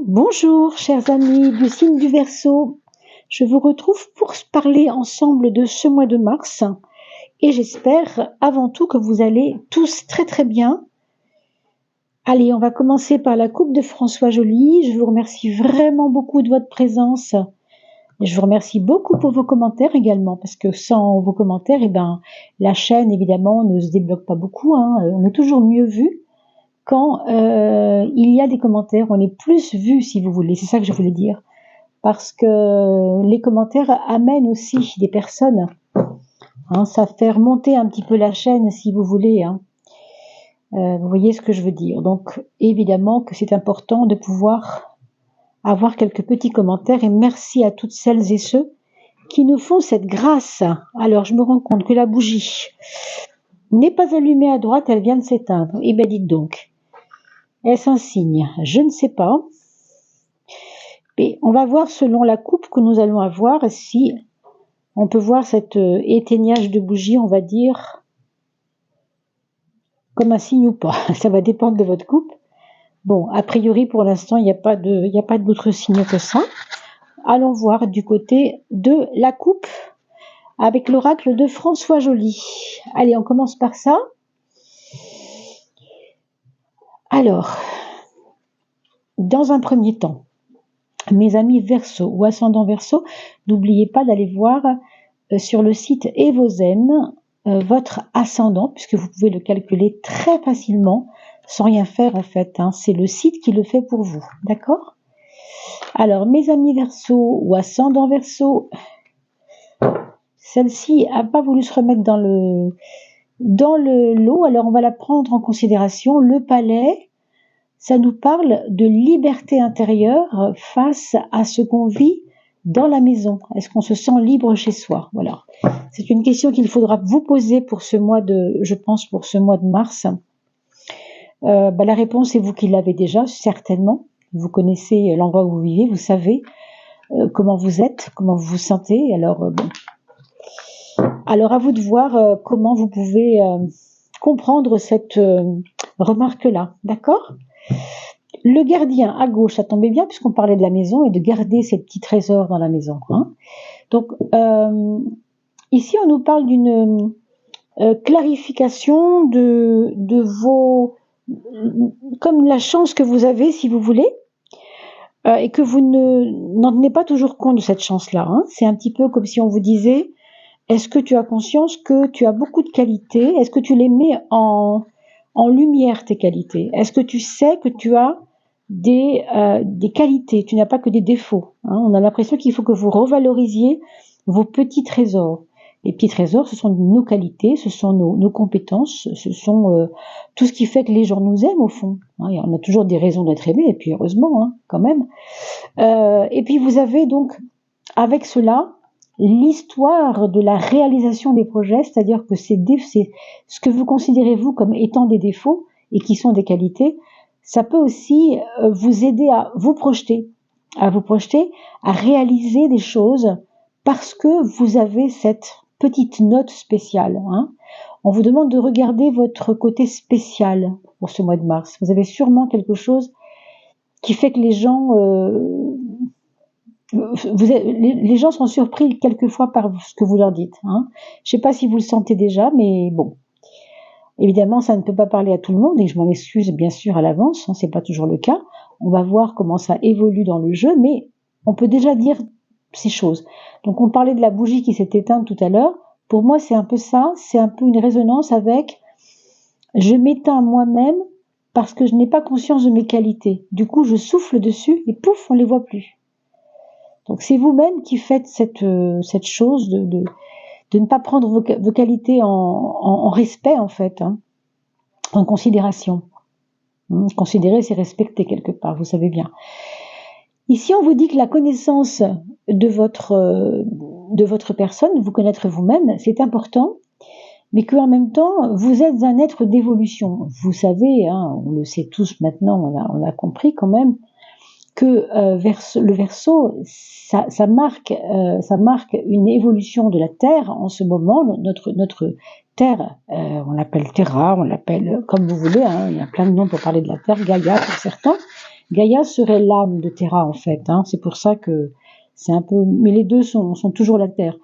Bonjour, chers amis du signe du Verseau. Je vous retrouve pour parler ensemble de ce mois de mars et j'espère avant tout que vous allez tous très très bien. Allez, on va commencer par la coupe de François Joly. Je vous remercie vraiment beaucoup de votre présence. Je vous remercie beaucoup pour vos commentaires également, parce que sans vos commentaires, la chaîne évidemment ne se débloque pas beaucoup. On est toujours mieux vu quand il y a des commentaires. On est plus vu, si vous voulez. C'est ça que je voulais dire. Parce que les commentaires amènent aussi des personnes. Ça fait remonter un petit peu la chaîne, si vous voulez. Vous voyez ce que je veux dire. Donc, évidemment que c'est important de pouvoir avoir quelques petits commentaires. Et merci à toutes celles et ceux qui nous font cette grâce. Alors, je me rends compte que la bougie n'est pas allumée à droite, elle vient de s'éteindre. Eh bien, dites donc. Est-ce un signe? Je ne sais pas. Mais on va voir selon la coupe que nous allons avoir si on peut voir cet éteignage de bougie, on va dire, comme un signe ou pas. Ça va dépendre de votre coupe. Bon, a priori, pour l'instant, il n'y a pas d'autre signe que ça. Allons voir du côté de la coupe avec l'oracle de François Joly. Allez, on commence par ça. Alors, dans un premier temps, mes amis Verseau ou ascendant Verseau, n'oubliez pas d'aller voir sur le site Evozen votre ascendant, puisque vous pouvez le calculer très facilement, sans rien faire en fait. C'est le site qui le fait pour vous, d'accord? Alors, mes amis Verseau ou ascendant Verseau, celle-ci n'a pas voulu se remettre dans le lot, alors on va la prendre en considération. Le palais, ça nous parle de liberté intérieure face à ce qu'on vit dans la maison. Est-ce qu'on se sent libre chez soi? Voilà. C'est une question qu'il faudra vous poser pour ce mois pour ce mois de mars. La réponse, c'est vous qui l'avez déjà, certainement. Vous connaissez l'endroit où vous vivez, vous savez comment vous êtes, comment vous vous sentez. Alors à vous de voir comment vous pouvez comprendre cette remarque-là, d'accord? Le gardien à gauche, ça tombait bien puisqu'on parlait de la maison et de garder ces petits trésors dans la maison. Donc ici, on nous parle d'une clarification de vos, comme la chance que vous avez, si vous voulez, et que vous n'en tenez pas toujours compte de cette chance-là. C'est un petit peu comme si on vous disait, est-ce que tu as conscience que tu as beaucoup de qualités? Est-ce que tu les mets en lumière, tes qualités? Est-ce que tu sais que tu as des qualités? Tu n'as pas que des défauts. On a l'impression qu'il faut que vous revalorisiez vos petits trésors. Les petits trésors, ce sont nos qualités, ce sont nos compétences, ce sont tout ce qui fait que les gens nous aiment au fond. On a toujours des raisons d'être aimé, et puis heureusement, quand même. Et puis vous avez donc, avec cela, l'histoire de la réalisation des projets, c'est-à-dire que c'est ce que vous considérez vous comme étant des défauts et qui sont des qualités, ça peut aussi vous aider à vous projeter, à réaliser des choses parce que vous avez cette petite note spéciale. On vous demande de regarder votre côté spécial pour ce mois de mars. Vous avez sûrement quelque chose qui fait que les gens les gens sont surpris quelquefois par ce que vous leur dites. Je ne sais pas si vous le sentez déjà, mais bon. Évidemment, ça ne peut pas parler à tout le monde, et je m'en excuse bien sûr à l'avance, c'est pas toujours le cas. On va voir comment ça évolue dans le jeu, mais on peut déjà dire ces choses. Donc on parlait de la bougie qui s'est éteinte tout à l'heure. Pour moi, c'est un peu ça, c'est un peu une résonance avec je m'éteins moi-même parce que je n'ai pas conscience de mes qualités. Du coup, je souffle dessus et pouf, on les voit plus. Donc c'est vous-même qui faites cette chose de ne pas prendre vos qualités en respect en fait, en considération. Considérer, c'est respecter quelque part, vous savez bien. Ici, on vous dit que la connaissance de votre personne, vous connaître vous-même, c'est important, mais qu'en même temps, vous êtes un être d'évolution. Vous savez, on le sait tous maintenant, on a compris quand même, que le Verseau, ça marque une évolution de la Terre en ce moment. Notre Terre, on l'appelle Terra, on l'appelle comme vous voulez, il y a plein de noms pour parler de la Terre, Gaïa pour certains, Gaïa serait l'âme de Terra en fait, hein. C'est pour ça que c'est un peu, mais les deux sont toujours la Terre.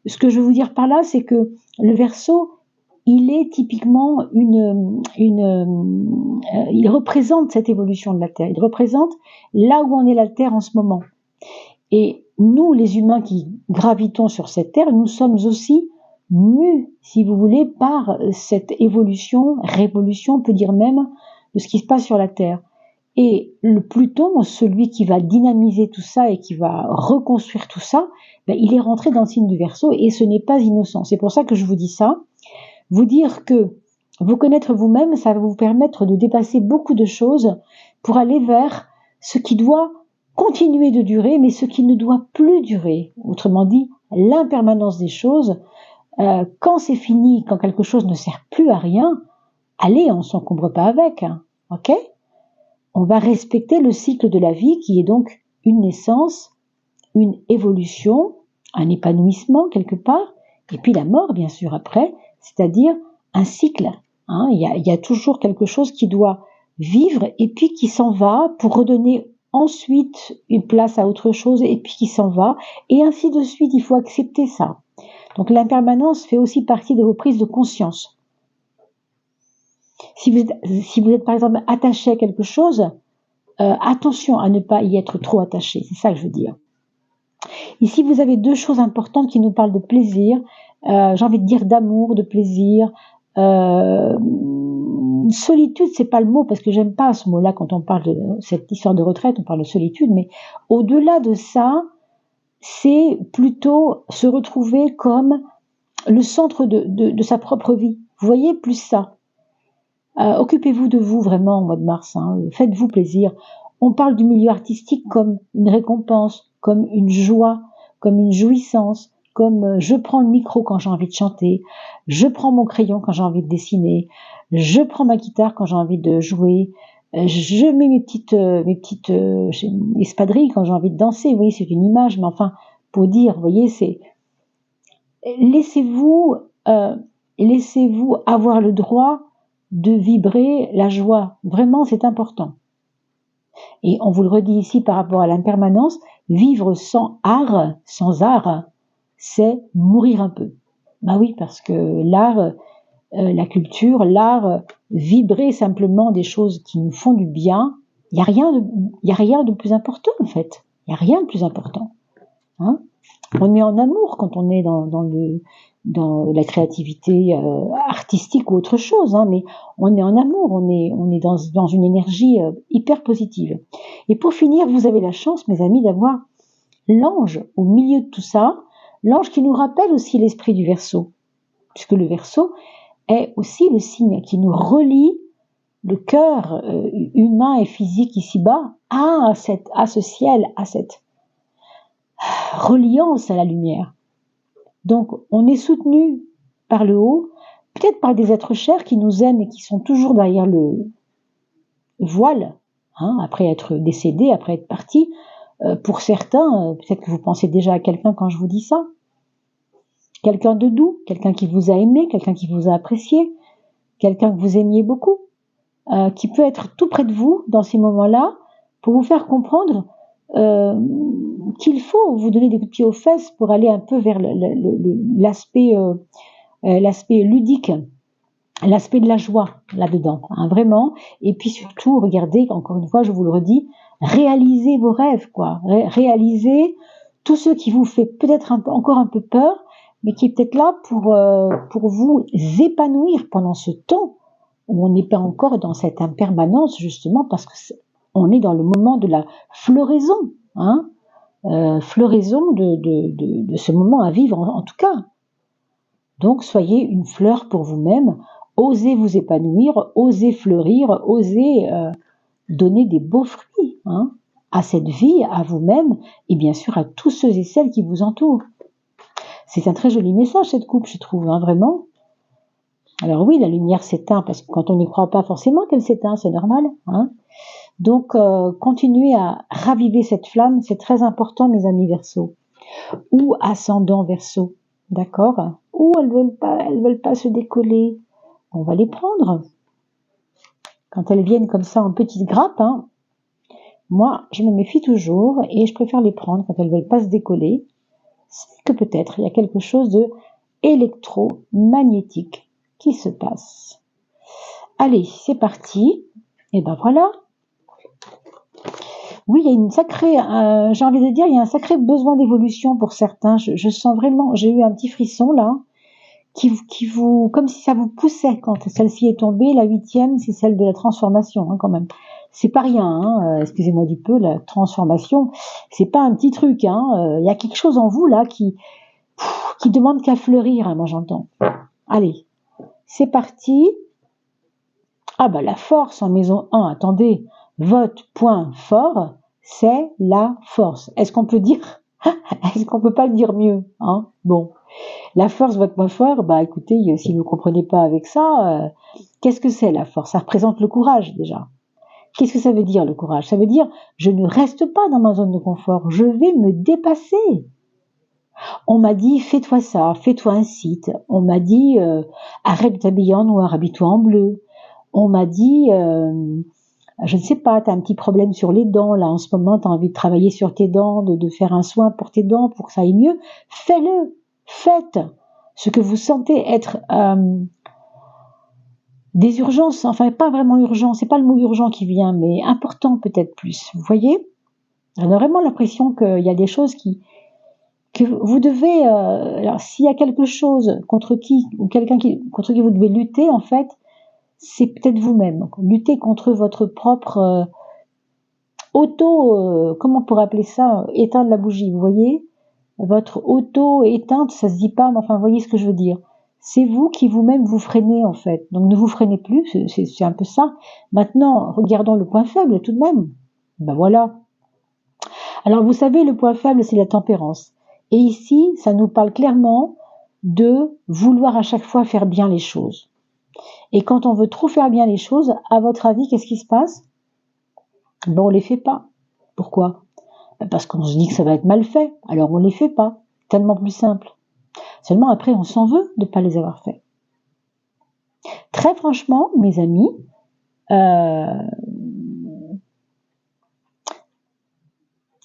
Ce que je veux vous dire par là, c'est que le Verseau, il est typiquement il représente cette évolution de la Terre. Il représente là où en est la Terre en ce moment. Et nous, les humains qui gravitons sur cette Terre, nous sommes aussi mus, si vous voulez, par cette évolution, révolution, on peut dire même, de ce qui se passe sur la Terre. Et le Pluton, celui qui va dynamiser tout ça et qui va reconstruire tout ça, ben, il est rentré dans le signe du Verseau et ce n'est pas innocent. C'est pour ça que je vous dis ça. Vous dire que vous connaître vous-même, ça va vous permettre de dépasser beaucoup de choses pour aller vers ce qui doit continuer de durer, mais ce qui ne doit plus durer. Autrement dit, l'impermanence des choses. Quand c'est fini, quand quelque chose ne sert plus à rien, allez, on s'encombre pas avec, hein, ok? On va respecter le cycle de la vie qui est donc une naissance, une évolution, un épanouissement quelque part, et puis la mort bien sûr après, c'est-à-dire un cycle. Hein, il y a toujours quelque chose qui doit vivre et puis qui s'en va pour redonner ensuite une place à autre chose et puis qui s'en va, et ainsi de suite. Il faut accepter ça. Donc l'impermanence fait aussi partie de vos prises de conscience. Si vous êtes par exemple attaché à quelque chose, attention à ne pas y être trop attaché, c'est ça que je veux dire. Ici, vous avez deux choses importantes qui nous parlent de plaisir, j'ai envie de dire d'amour, de plaisir. Solitude, c'est pas le mot, parce que j'aime pas ce mot-là quand on parle de cette histoire de retraite, on parle de solitude, mais au-delà de ça, c'est plutôt se retrouver comme le centre de sa propre vie. Vous voyez, plus ça. Occupez-vous de vous vraiment au mois de mars, hein, faites-vous plaisir. On parle du milieu artistique comme une récompense, comme une joie, comme une jouissance, comme je prends le micro quand j'ai envie de chanter, je prends mon crayon quand j'ai envie de dessiner, je prends ma guitare quand j'ai envie de jouer, je mets mes petites espadrilles quand j'ai envie de danser. Vous voyez, c'est une image, mais enfin, pour dire, vous voyez, c'est laissez-vous avoir le droit de vibrer la joie. Vraiment, c'est important. Et on vous le redit ici par rapport à l'impermanence, vivre sans art, c'est mourir un peu. Bah oui, parce que l'art, la culture, l'art, vibrer simplement des choses qui nous font du bien, il y a rien de plus important en fait. Il y a rien de plus important. Hein, on est en amour quand on est dans la créativité artistique ou autre chose, hein, mais on est en amour, on est dans une énergie hyper positive. Et pour finir, vous avez la chance, mes amis, d'avoir l'ange au milieu de tout ça, l'ange qui nous rappelle aussi l'esprit du Verseau, puisque le Verseau est aussi le signe qui nous relie le cœur humain et physique ici-bas à ce ciel, à cette reliance à la lumière. Donc, on est soutenu par le haut, peut-être par des êtres chers qui nous aiment et qui sont toujours derrière le voile, hein, après être décédés, après être partis. Pour certains, peut-être que vous pensez déjà à quelqu'un quand je vous dis ça. Quelqu'un de doux, quelqu'un qui vous a aimé, quelqu'un qui vous a apprécié, quelqu'un que vous aimiez beaucoup, qui peut être tout près de vous dans ces moments-là pour vous faire comprendre qu'il faut vous donner des coups de pied aux fesses pour aller un peu vers l'aspect ludique, l'aspect de la joie là-dedans, hein, vraiment. Et puis surtout, regardez, encore une fois, je vous le redis, réalisez vos rêves, quoi. Réalisez tout ce qui vous fait peut-être encore un peu peur, mais qui est peut-être là pour vous épanouir pendant ce temps où on n'est pas encore dans cette impermanence, justement, parce que on est dans le moment de la floraison, hein, floraison de ce moment à vivre en tout cas. Donc soyez une fleur pour vous-même, osez vous épanouir, osez fleurir, osez donner des beaux fruits, hein, à cette vie, à vous-même et bien sûr à tous ceux et celles qui vous entourent. C'est un très joli message cette coupe, je trouve, hein, vraiment. Alors oui, la lumière s'éteint parce que quand on n'y croit pas forcément qu'elle s'éteint, c'est normal, hein. Donc, continuez à raviver cette flamme, c'est très important, mes amis Verseau, ou ascendant Verseau, d'accord? Ou elles veulent pas se décoller. On va les prendre. Quand elles viennent comme ça en petites grappes, hein, Moi, je me méfie toujours et je préfère les prendre quand elles veulent pas se décoller. C'est que peut-être il y a quelque chose de électromagnétique qui se passe. Allez, c'est parti. Et ben voilà. Oui, il y a une sacrée, j'ai envie de dire, il y a un sacré besoin d'évolution pour certains. Je sens vraiment, j'ai eu un petit frisson là, qui vous, comme si ça vous poussait quand celle-ci est tombée. La 8e, c'est celle de la transformation, hein, quand même. C'est pas rien, hein, excusez-moi du peu, la transformation, c'est pas un petit truc, hein. Il y a quelque chose en vous là qui demande qu'à fleurir, hein, moi j'entends. Allez, c'est parti. Ah bah la force en maison 1, attendez, votre point fort, c'est la force. Est-ce qu'on peut dire, est-ce qu'on peut pas le dire mieux, hein? Bon, la force, votre point fort, bah écoutez, si vous ne comprenez pas avec ça, qu'est-ce que c'est la force? Ça représente le courage déjà. Qu'est-ce que ça veut dire le courage? Ça veut dire je ne reste pas dans ma zone de confort, je vais me dépasser. On m'a dit fais-toi ça, fais-toi un site. On m'a dit arrête de t'habiller en noir, habille-toi en bleu. On m'a dit je ne sais pas, tu as un petit problème sur les dents, là en ce moment tu as envie de travailler sur tes dents, de faire un soin pour tes dents, pour que ça aille mieux, fais-le, faites ce que vous sentez être des urgences, enfin pas vraiment urgent, c'est pas le mot urgent qui vient, mais important peut-être plus, vous voyez? On a vraiment l'impression qu'il y a des choses que vous devez, alors s'il y a quelque chose contre qui, ou quelqu'un contre qui vous devez lutter, en fait, c'est peut-être vous-même. Donc, lutter contre votre propre comment on pourrait appeler ça, éteindre la bougie, vous voyez? Votre auto-éteinte, ça se dit pas, mais enfin, vous voyez ce que je veux dire. C'est vous qui vous-même vous freinez, en fait. Donc, ne vous freinez plus, c'est un peu ça. Maintenant, regardons le point faible, tout de même. Ben voilà. Alors, vous savez, le point faible, c'est la tempérance. Et ici, ça nous parle clairement de vouloir à chaque fois faire bien les choses. Et quand on veut trop faire bien les choses, à votre avis, qu'est-ce qui se passe? Ben, on les fait pas. Pourquoi? Ben, parce qu'on se dit que ça va être mal fait, alors on les fait pas. Tellement plus simple. Seulement après, on s'en veut de ne pas les avoir fait. Très franchement, mes amis,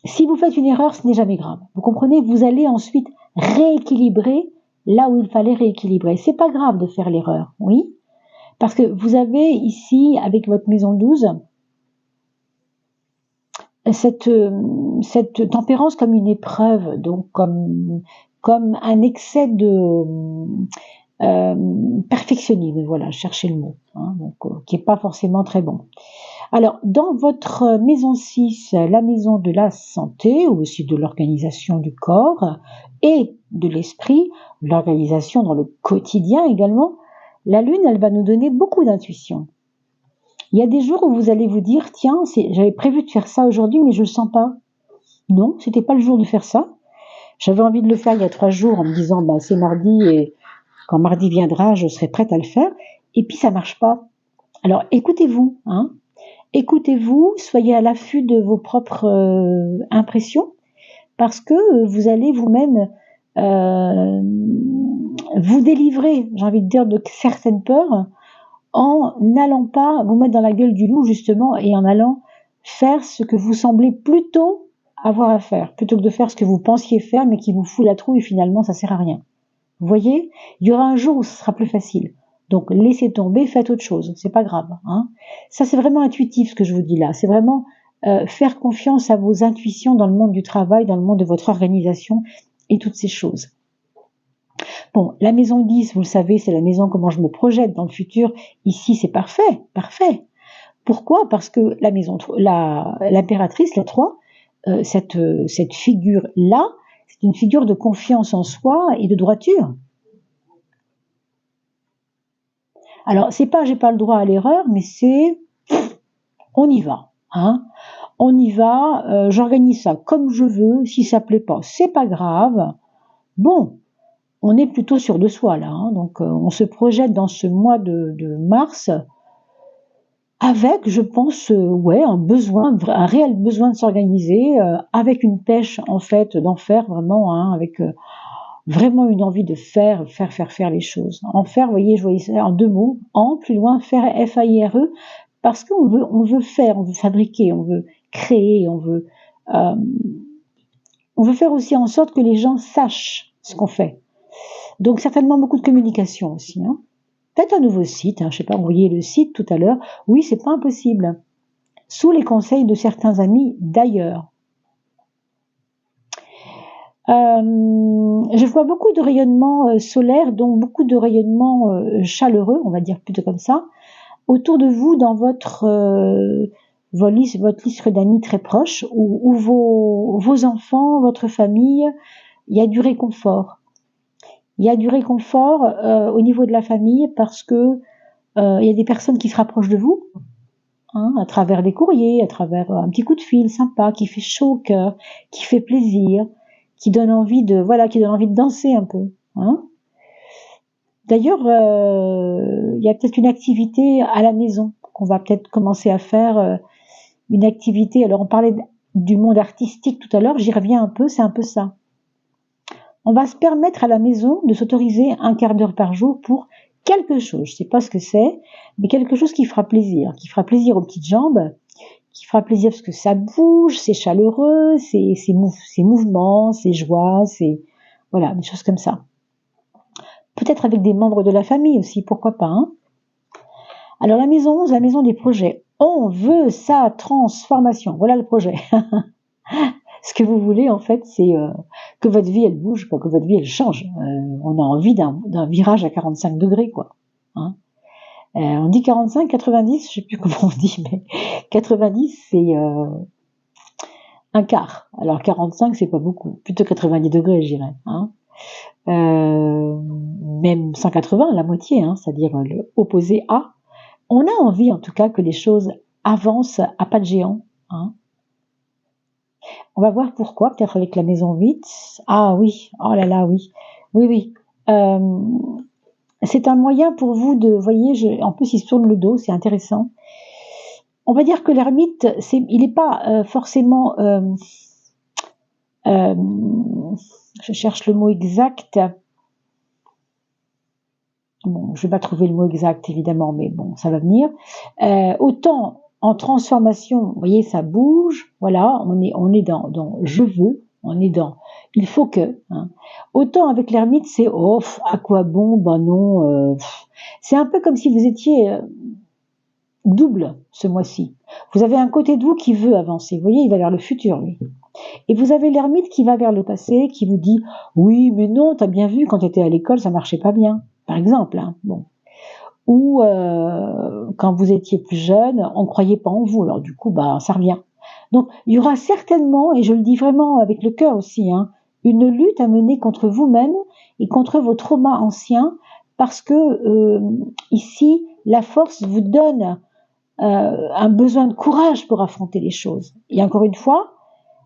si vous faites une erreur, ce n'est jamais grave. Vous comprenez? Vous allez ensuite rééquilibrer là où il fallait rééquilibrer. C'est pas grave de faire l'erreur, oui? Parce que vous avez ici, avec votre maison 12, cette tempérance comme une épreuve, donc comme un excès de perfectionnisme, voilà, cherchez le mot, hein, donc, qui n'est pas forcément très bon. Alors, dans votre maison 6, la maison de la santé, ou aussi de l'organisation du corps et de l'esprit, l'organisation dans le quotidien également, la lune, elle va nous donner beaucoup d'intuition. Il y a des jours où vous allez vous dire, tiens, j'avais prévu de faire ça aujourd'hui, mais je le sens pas. Non, c'était pas le jour de faire ça. J'avais envie de le faire il y a 3 jours en me disant, bah, c'est mardi et quand mardi viendra, je serai prête à le faire. Et puis ça marche pas. Alors écoutez-vous, hein. Écoutez-vous, soyez à l'affût de vos propres impressions, parce que vous allez vous-même vous délivrer, j'ai envie de dire, de certaines peurs, en n'allant pas vous mettre dans la gueule du loup, justement, et en allant faire ce que vous semblez plutôt avoir à faire, plutôt que de faire ce que vous pensiez faire, mais qui vous fout la trouille, et finalement, ça sert à rien. Vous voyez? Il y aura un jour où ce sera plus facile. Donc, laissez tomber, faites autre chose. C'est pas grave, hein. Ça, c'est vraiment intuitif, ce que je vous dis là. C'est vraiment faire confiance à vos intuitions dans le monde du travail, dans le monde de votre organisation et toutes ces choses. Bon, la maison 10, vous le savez, c'est la maison comment je me projette dans le futur. Ici, c'est parfait, parfait. Pourquoi? Parce que la maison, l'impératrice, la 3, cette figure-là, c'est une figure de confiance en soi et de droiture. Alors, c'est pas j'ai pas le droit à l'erreur, mais c'est on y va, hein. On y va, j'organise ça comme je veux, si ça plaît pas, c'est pas grave. Bon, on est plutôt sûr de soi là, hein, donc on se projette dans ce mois de mars avec, je pense, ouais, un réel besoin de s'organiser, avec une pêche en fait d'en faire vraiment, hein, avec vraiment une envie de faire les choses. En faire, vous voyez, je voyais ça en 2 mots, plus loin, faire, F-A-I-R-E, parce qu'on veut faire, on veut fabriquer, on veut créer, euh, on veut faire aussi en sorte que les gens sachent ce qu'on fait. Donc certainement beaucoup de communication aussi. Hein. Peut-être un nouveau site, hein, je sais pas, envoyer le site tout à l'heure. Oui, c'est pas impossible. Sous les conseils de certains amis d'ailleurs. Je vois beaucoup de rayonnement solaire, donc beaucoup de rayonnement chaleureux, on va dire plutôt comme ça, autour de vous dans votre liste d'amis très proche, ou vos enfants, votre famille, il y a du réconfort. Il y a du réconfort au niveau de la famille parce que il y a des personnes qui se rapprochent de vous, hein, à travers des courriers, à travers un petit coup de fil sympa qui fait chaud au cœur, qui fait plaisir, qui donne envie de danser un peu. Hein. D'ailleurs, il y a peut-être une activité à la maison qu'on va peut-être commencer à faire, une activité. Alors on parlait du monde artistique tout à l'heure, j'y reviens un peu, c'est un peu ça. On va se permettre à la maison de s'autoriser un quart d'heure par jour pour quelque chose, je sais pas ce que c'est, mais quelque chose qui fera plaisir aux petites jambes, qui fera plaisir parce que ça bouge, c'est chaleureux, c'est mouvements, c'est joie, c'est voilà, des choses comme ça. Peut-être avec des membres de la famille aussi, pourquoi pas. Hein. Alors la maison 11, la maison des projets. On veut sa transformation. Voilà le projet. Ce que vous voulez en fait, c'est que votre vie elle bouge, que votre vie elle change. On a envie d'un virage à 45 degrés, quoi. Hein. On dit 45, 90, je sais plus comment on dit, mais 90 c'est un quart. Alors 45 c'est pas beaucoup, plutôt 90 degrés, je dirais. Hein. Même 180, la moitié, hein, c'est-à-dire le opposé à. On a envie en tout cas que les choses avancent à pas de géant. Hein. On va voir pourquoi, peut-être avec la maison 8. Ah oui, oh là là, oui. Oui, oui. C'est un moyen pour vous de, voyez, en plus il se tourne le dos, c'est intéressant. On va dire que l'ermite, il n'est pas forcément... je cherche le mot exact. Bon, je vais pas trouver le mot exact évidemment, mais bon, ça va venir. Autant en transformation, vous voyez, ça bouge, voilà, on est dans je veux, on est dans il faut que. Hein. Autant avec l'ermite, c'est oh, à quoi bon, ben non. C'est un peu comme si vous étiez double ce mois-ci. Vous avez un côté de vous qui veut avancer, vous voyez, il va vers le futur, lui. Et vous avez l'ermite qui va vers le passé, qui vous dit oui, mais non, t'as bien vu, quand t'étais à l'école, ça marchait pas bien, par exemple. Hein, bon. Ou quand vous étiez plus jeune, on croyait pas en vous, alors du coup, bah, ça revient. Donc, il y aura certainement, et je le dis vraiment avec le cœur aussi, hein, une lutte à mener contre vous-même et contre vos traumas anciens, parce que ici, la force vous donne un besoin de courage pour affronter les choses. Et encore une fois,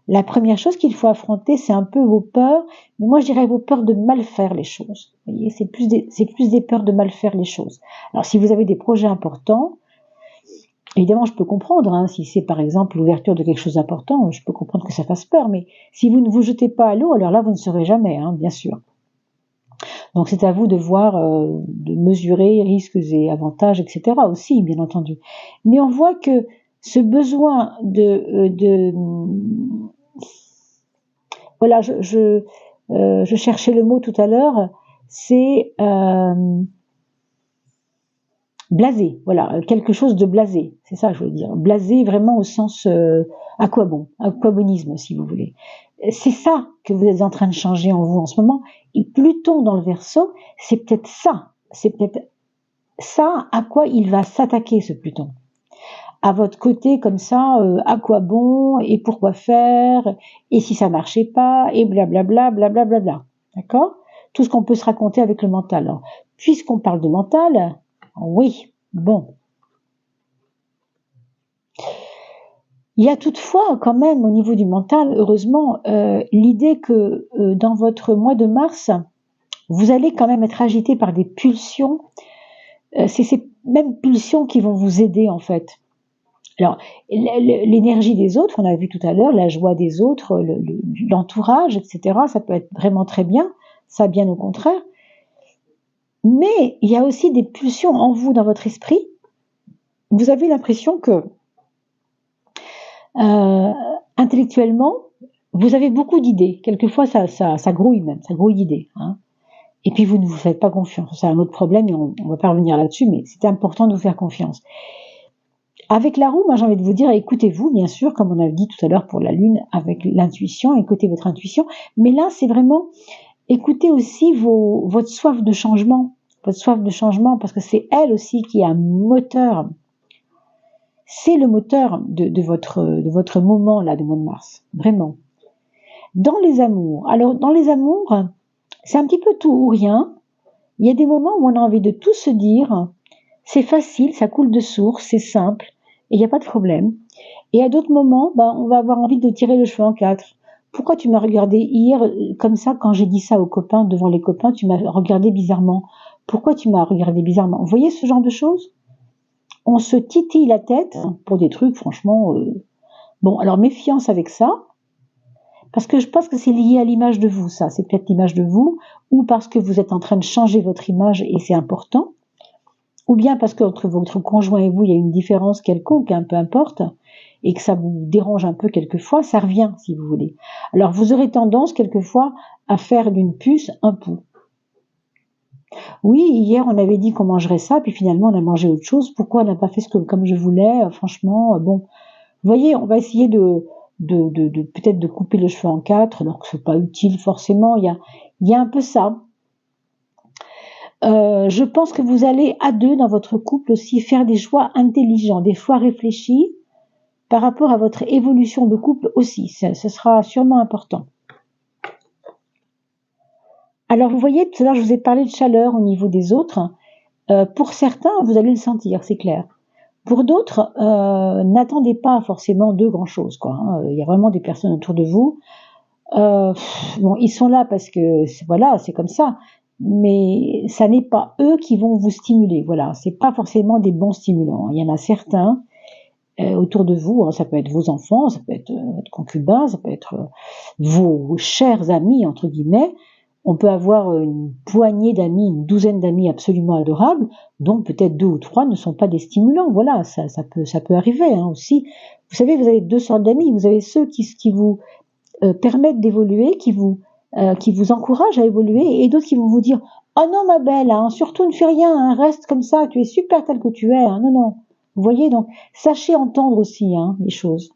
la première chose qu'il faut affronter, c'est un peu vos peurs, mais moi je dirais vos peurs de mal faire les choses. Vous voyez, c'est plus des peurs de mal faire les choses. Alors si vous avez des projets importants, évidemment je peux comprendre, hein, si c'est par exemple l'ouverture de quelque chose d'important, je peux comprendre que ça fasse peur, mais si vous ne vous jetez pas à l'eau, alors là vous ne saurez jamais, hein, bien sûr. Donc c'est à vous de voir, de mesurer risques et avantages, etc. aussi, bien entendu. Mais on voit que ce besoin voilà, je cherchais le mot tout à l'heure, c'est blasé, voilà, quelque chose de blasé, c'est ça que je veux dire. Blasé vraiment au sens aquabonisme si vous voulez. C'est ça que vous êtes en train de changer en vous en ce moment. Et Pluton dans le Verseau, c'est peut-être ça à quoi il va s'attaquer ce Pluton. À votre côté comme ça, à quoi bon et pourquoi faire et si ça marchait pas et blablabla, blablabla. D'accord ? Tout ce qu'on peut se raconter avec le mental. Alors, puisqu'on parle de mental, oui, bon. Il y a toutefois quand même au niveau du mental, heureusement, l'idée que dans votre mois de mars, vous allez quand même être agité par des pulsions. C'est ces mêmes pulsions qui vont vous aider en fait. Alors, l'énergie des autres, on a vu tout à l'heure, la joie des autres, l'entourage, etc., ça peut être vraiment très bien, ça bien au contraire. Mais il y a aussi des pulsions en vous, dans votre esprit. Vous avez l'impression que Euh, Intellectuellement, vous avez beaucoup d'idées. Quelquefois, ça grouille même, ça grouille d'idées. Hein. Et puis, vous ne vous faites pas confiance. C'est un autre problème et on va pas revenir là-dessus, mais c'est important de vous faire confiance. Avec la roue, moi, j'ai envie de vous dire, écoutez-vous, bien sûr, comme on a dit tout à l'heure pour la lune, avec l'intuition, écoutez votre intuition. Mais là, c'est vraiment, écoutez aussi votre soif de changement. Votre soif de changement, parce que c'est elle aussi qui est un moteur. C'est le moteur de votre moment, là, de mois de mars. Vraiment. Dans les amours. Alors, dans les amours, c'est un petit peu tout ou rien. Il y a des moments où on a envie de tout se dire. C'est facile, ça coule de source, c'est simple, et il n'y a pas de problème. Et à d'autres moments, on va avoir envie de tirer le cheveu en quatre. Pourquoi tu m'as regardé hier comme ça quand j'ai dit ça aux copains, devant les copains, tu m'as regardé bizarrement? Pourquoi tu m'as regardé bizarrement? Vous voyez ce genre de choses? On se titille la tête pour des trucs, franchement. Bon, alors méfiance avec ça, parce que je pense que c'est lié à l'image de vous, ça. C'est peut-être l'image de vous, ou parce que vous êtes en train de changer votre image et c'est important, ou bien parce qu'entre votre conjoint et vous, il y a une différence quelconque, hein, peu importe, et que ça vous dérange un peu quelquefois, ça revient, si vous voulez. Alors, vous aurez tendance, quelquefois, à faire d'une puce un pou. Oui, hier, on avait dit qu'on mangerait ça, puis finalement, on a mangé autre chose. Pourquoi on n'a pas fait comme je voulais? Franchement, bon. Vous voyez, on va essayer peut-être de couper le cheveu en quatre, alors que c'est pas utile forcément. Il y a un peu ça. Je pense que vous allez à deux dans votre couple aussi faire des choix intelligents, des choix réfléchis par rapport à votre évolution de couple aussi. Ce sera sûrement important. Alors vous voyez, tout à l'heure je vous ai parlé de chaleur au niveau des autres. Pour certains, vous allez le sentir, c'est clair. Pour d'autres, n'attendez pas forcément de grand-chose, quoi. Il y a vraiment des personnes autour de vous. Bon, ils sont là parce que voilà, c'est comme ça. Mais ça n'est pas eux qui vont vous stimuler. Voilà, c'est pas forcément des bons stimulants. Il y en a certains autour de vous. Hein, ça peut être vos enfants, ça peut être votre concubin, ça peut être vos chers amis entre guillemets. On peut avoir une poignée d'amis, une douzaine d'amis absolument adorables, dont peut-être 2 ou 3 ne sont pas des stimulants. Voilà, ça peut arriver hein, aussi. Vous savez, vous avez 2 sortes d'amis. Vous avez ceux qui vous permettent d'évoluer, qui vous encouragent à évoluer, et d'autres qui vont vous dire « Oh non ma belle, hein, surtout ne fais rien, hein, reste comme ça, tu es super telle que tu es. Hein, non, non. » Vous voyez, donc sachez entendre aussi hein, les choses.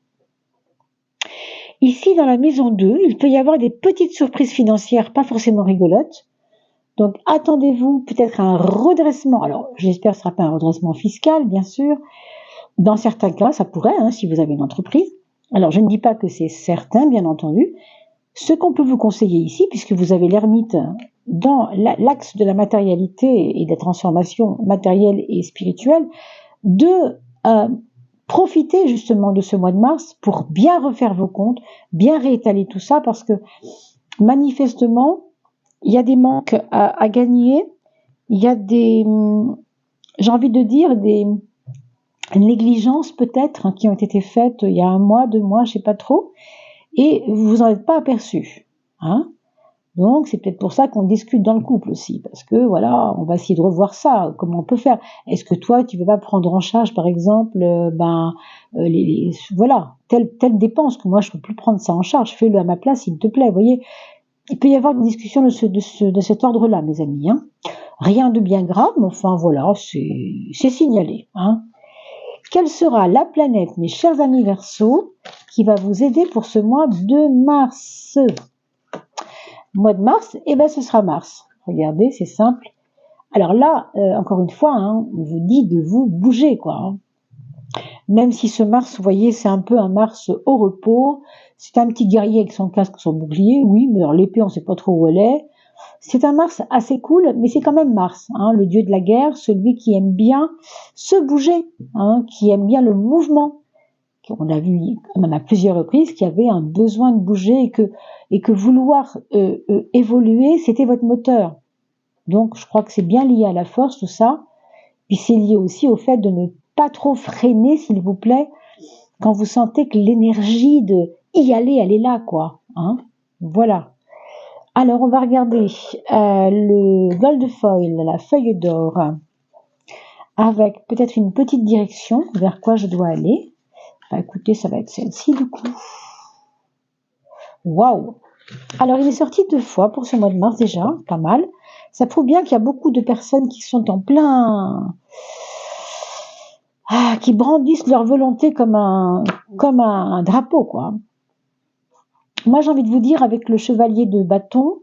Ici, dans la maison 2, il peut y avoir des petites surprises financières, pas forcément rigolotes. Donc, attendez-vous peut-être à un redressement. Alors, j'espère que ce ne sera pas un redressement fiscal, bien sûr. Dans certains cas, ça pourrait, hein, si vous avez une entreprise. Alors, je ne dis pas que c'est certain, bien entendu. Ce qu'on peut vous conseiller ici, puisque vous avez l'ermite dans l'axe de la matérialité et de la transformation matérielle et spirituelle, de profitez justement de ce mois de mars pour bien refaire vos comptes, bien réétaler tout ça, parce que manifestement, il y a des manques à gagner, il y a j'ai envie de dire, des négligences peut-être hein, qui ont été faites il y a 1 mois, 2 mois, je sais pas trop, et vous vous en êtes pas aperçu. Hein. Donc, c'est peut-être pour ça qu'on discute dans le couple aussi, parce que voilà, on va essayer de revoir ça, comment on peut faire. Est-ce que toi, tu veux pas prendre en charge, par exemple, voilà, telle dépense que moi je peux plus prendre ça en charge, fais-le à ma place, s'il te plaît. Vous voyez, il peut y avoir une discussion de cet ordre-là, mes amis. Hein. Rien de bien grave, mais enfin voilà, c'est signalé. Hein. Quelle sera la planète, mes chers amis Verseaux, qui va vous aider pour ce mois de mars? Mois de mars, ce sera Mars. Regardez, c'est simple. Alors là, encore une fois, hein, on vous dit de vous bouger, quoi. Hein. Même si ce Mars, vous voyez, c'est un peu un Mars au repos. C'est un petit guerrier avec son casque, son bouclier. Oui, mais alors l'épée, on ne sait pas trop où elle est. C'est un Mars assez cool, mais c'est quand même Mars, hein, le dieu de la guerre, celui qui aime bien se bouger, hein, qui aime bien le mouvement. On a vu même à plusieurs reprises qu'il y avait un besoin de bouger et que vouloir évoluer, c'était votre moteur. Donc, je crois que c'est bien lié à la force, tout ça. Puis c'est lié aussi au fait de ne pas trop freiner, s'il vous plaît, quand vous sentez que l'énergie de y aller, elle est là, quoi. Hein. Voilà. Alors, on va regarder le gold foil, la feuille d'or, avec peut-être une petite direction vers quoi je dois aller. Bah écoutez, ça va être celle-ci du coup. Waouh! Alors, il est sorti 2 fois pour ce mois de mars déjà, pas mal. Ça prouve bien qu'il y a beaucoup de personnes qui sont en plein, qui brandissent leur volonté comme un drapeau, quoi. Moi, j'ai envie de vous dire, avec le chevalier de bâton,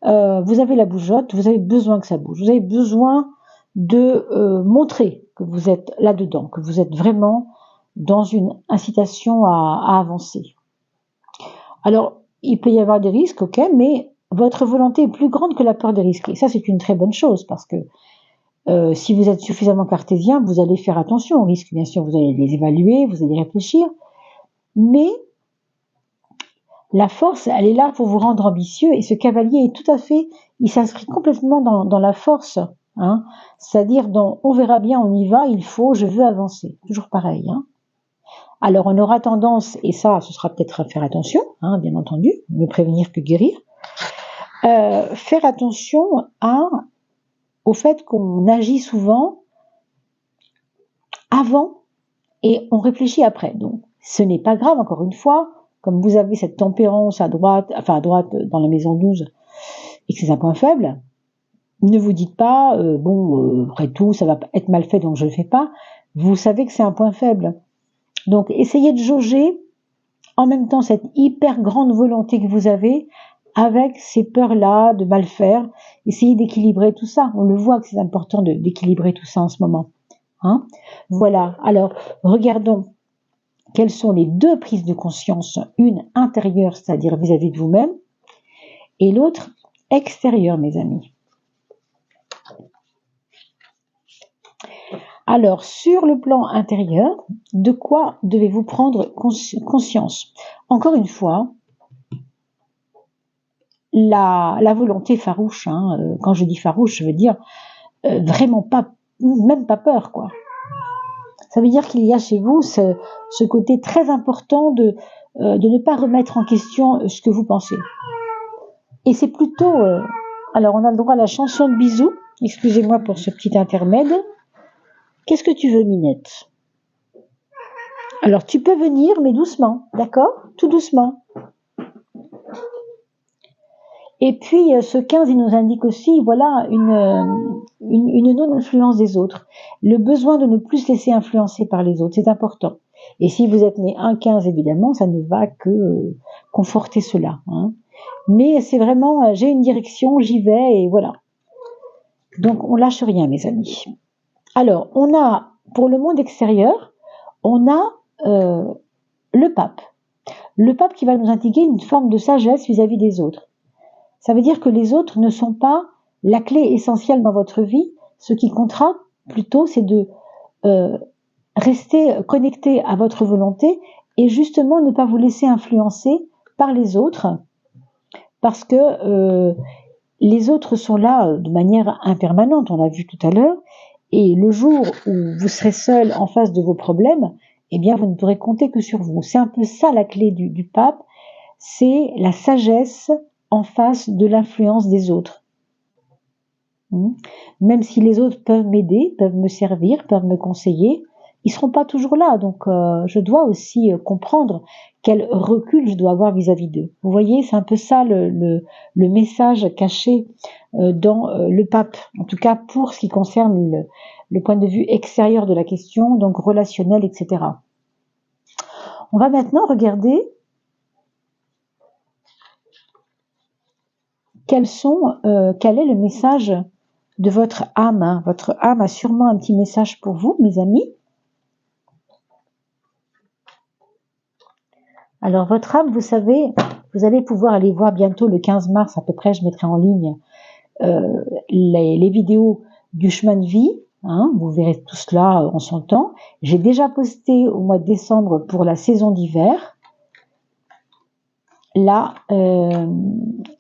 vous avez la bougeotte, vous avez besoin que ça bouge. Vous avez besoin de montrer que vous êtes là-dedans, que vous êtes vraiment dans une incitation à avancer. Alors, il peut y avoir des risques, ok, mais votre volonté est plus grande que la peur des risques. Et ça, c'est une très bonne chose, parce que si vous êtes suffisamment cartésien, vous allez faire attention aux risques. Bien sûr, vous allez les évaluer, vous allez réfléchir, mais la force, elle est là pour vous rendre ambitieux, et ce cavalier est tout à fait, il s'inscrit complètement dans la force, hein, c'est-à-dire dans on verra bien, on y va, il faut, je veux avancer. Toujours pareil, hein. Alors on aura tendance, et ça ce sera peut-être à faire attention, hein, bien entendu, mieux prévenir que guérir, faire attention au fait qu'on agit souvent avant et on réfléchit après. Donc ce n'est pas grave, encore une fois, comme vous avez cette tempérance à droite dans la maison 12, et que c'est un point faible, ne vous dites pas, après tout, ça va être mal fait donc je ne le fais pas. Vous savez que c'est un point faible. Donc essayez de jauger en même temps cette hyper grande volonté que vous avez avec ces peurs-là de mal faire. Essayez d'équilibrer tout ça. On le voit que c'est important d'équilibrer tout ça en ce moment. Hein, voilà. Alors, regardons quelles sont les 2 prises de conscience. Une intérieure, c'est-à-dire vis-à-vis de vous-même, et l'autre extérieure, mes amis. Alors, sur le plan intérieur, de quoi devez-vous prendre conscience? Encore une fois, la volonté farouche, hein, quand je dis farouche, je veux dire vraiment pas, même pas peur, quoi. Ça veut dire qu'il y a chez vous ce côté très important de ne pas remettre en question ce que vous pensez. Et c'est plutôt... alors, on a le droit à la chanson de bisous. Excusez-moi pour ce petit intermède. Qu'est-ce que tu veux, Minette? Alors, tu peux venir, mais doucement, d'accord? Tout doucement. Et puis, ce 15, il nous indique aussi, voilà, une non-influence des autres. Le besoin de ne plus se laisser influencer par les autres, c'est important. Et si vous êtes né un 15, évidemment, ça ne va que conforter cela. Hein. Mais c'est vraiment, j'ai une direction, j'y vais, et voilà. Donc, on lâche rien, mes amis. Alors, on a, pour le monde extérieur, on a le pape. Le pape qui va nous indiquer une forme de sagesse vis-à-vis des autres. Ça veut dire que les autres ne sont pas la clé essentielle dans votre vie. Ce qui comptera plutôt, c'est de rester connecté à votre volonté et justement ne pas vous laisser influencer par les autres, parce que les autres sont là de manière impermanente, on l'a vu tout à l'heure, et le jour où vous serez seul en face de vos problèmes, eh bien vous ne pourrez compter que sur vous. C'est un peu ça la clé du pape, c'est la sagesse en face de l'influence des autres. Même si les autres peuvent m'aider, peuvent me servir, peuvent me conseiller, ils seront pas toujours là. Donc je dois aussi comprendre quel recul je dois avoir vis-à-vis d'eux. Vous voyez, c'est un peu ça le message caché dans le pape, en tout cas pour ce qui concerne le point de vue extérieur de la question, donc relationnel, etc. On va maintenant regarder quel est le message de votre âme. Hein. Votre âme a sûrement un petit message pour vous, mes amis. Alors, votre âme, vous savez, vous allez pouvoir aller voir bientôt, le 15 mars à peu près, je mettrai en ligne les vidéos du chemin de vie. Hein, vous verrez tout cela en son temps. J'ai déjà posté au mois de décembre pour la saison d'hiver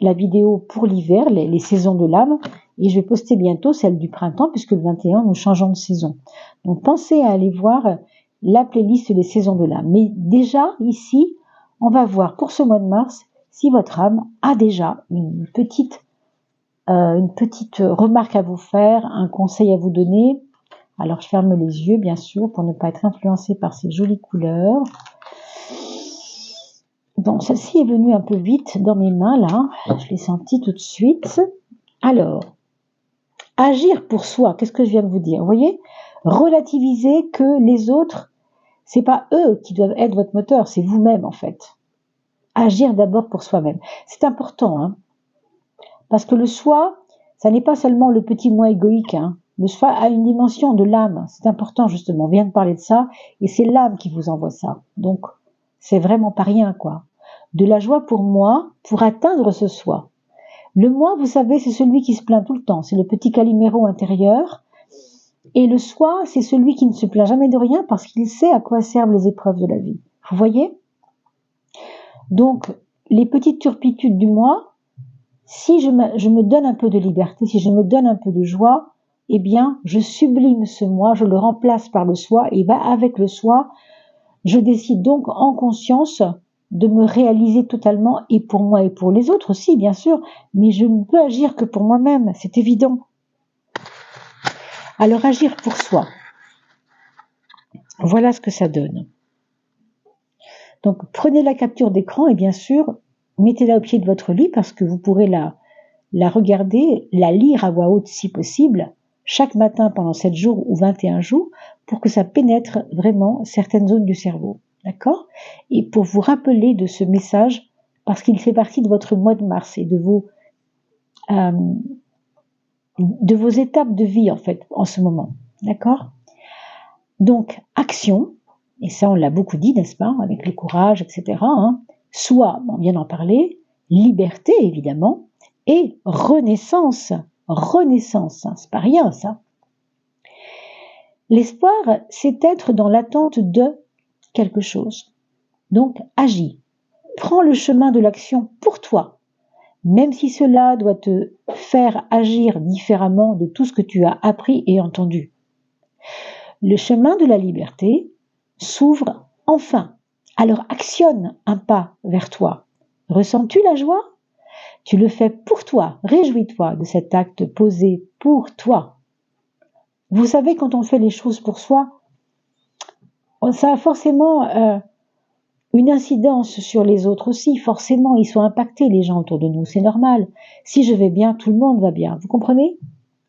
la vidéo pour l'hiver, les saisons de l'âme, et je vais poster bientôt celle du printemps, puisque le 21, nous changeons de saison. Donc, pensez à aller voir la playlist des saisons de l'âme. Mais déjà, ici, on va voir pour ce mois de mars si votre âme a déjà une petite remarque à vous faire, un conseil à vous donner. Alors, je ferme les yeux, bien sûr, pour ne pas être influencée par ces jolies couleurs. Bon, celle-ci est venue un peu vite dans mes mains, là. Je l'ai sentie tout de suite. Alors, agir pour soi, qu'est-ce que je viens de vous dire? Vous voyez? Relativiser que les autres, c'est pas eux qui doivent être votre moteur, c'est vous-même, en fait. Agir d'abord pour soi-même. C'est important, hein. Parce que le soi, ça n'est pas seulement le petit moi égoïque, hein. Le soi a une dimension de l'âme. C'est important, justement. On vient de parler de ça. Et c'est l'âme qui vous envoie ça. Donc, c'est vraiment pas rien, quoi. De la joie pour moi, pour atteindre ce soi. Le moi, vous savez, c'est celui qui se plaint tout le temps. C'est le petit Calimero intérieur. Et le soi, c'est celui qui ne se plaint jamais de rien parce qu'il sait à quoi servent les épreuves de la vie. Vous voyez? Donc, les petites turpitudes du moi, si je me donne un peu de liberté, si je me donne un peu de joie, eh bien, je sublime ce moi, je le remplace par le soi, et avec le soi, je décide donc en conscience de me réaliser totalement, et pour moi et pour les autres aussi, bien sûr, mais je ne peux agir que pour moi-même, c'est évident. Alors, agir pour soi, voilà ce que ça donne. Donc, prenez la capture d'écran, et bien sûr, mettez-la au pied de votre lit, parce que vous pourrez la regarder, la lire à voix haute si possible, chaque matin pendant 7 jours ou 21 jours, pour que ça pénètre vraiment certaines zones du cerveau. D'accord? Et pour vous rappeler de ce message, parce qu'il fait partie de votre mois de mars et de vos étapes de vie, en fait, en ce moment. D'accord? Donc, action, et ça on l'a beaucoup dit, n'est-ce pas? Avec le courage, etc. Hein. Soit, on vient d'en parler, liberté, évidemment, et renaissance. Renaissance, hein, c'est pas rien ça. L'espoir, c'est être dans l'attente de quelque chose. Donc, agis. Prends le chemin de l'action pour toi, même si cela doit te faire agir différemment de tout ce que tu as appris et entendu. Le chemin de la liberté s'ouvre enfin. Alors actionne un pas vers toi. Ressens-tu la joie? Tu le fais pour toi. Réjouis-toi de cet acte posé pour toi. Vous savez, quand on fait les choses pour soi, ça a forcément une incidence sur les autres aussi. Forcément, ils sont impactés, les gens autour de nous. C'est normal. Si je vais bien, tout le monde va bien. Vous comprenez?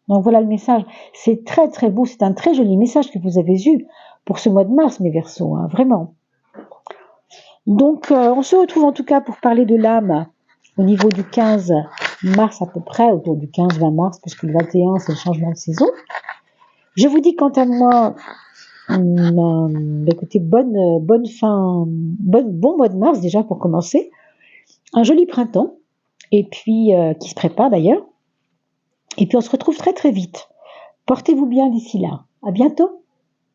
Donc voilà le message. C'est très très beau. C'est un très joli message que vous avez eu pour ce mois de mars, mes Verseaux. Hein, vraiment. Donc, on se retrouve en tout cas pour parler de l'âme au niveau du 15 mars à peu près, autour du 15-20 mars, puisque le 21, c'est le changement de saison. Je vous dis quant à moi, écoutez, bon mois de mars déjà pour commencer. Un joli printemps, et puis qui se prépare d'ailleurs. Et puis on se retrouve très très vite. Portez-vous bien d'ici là. À bientôt.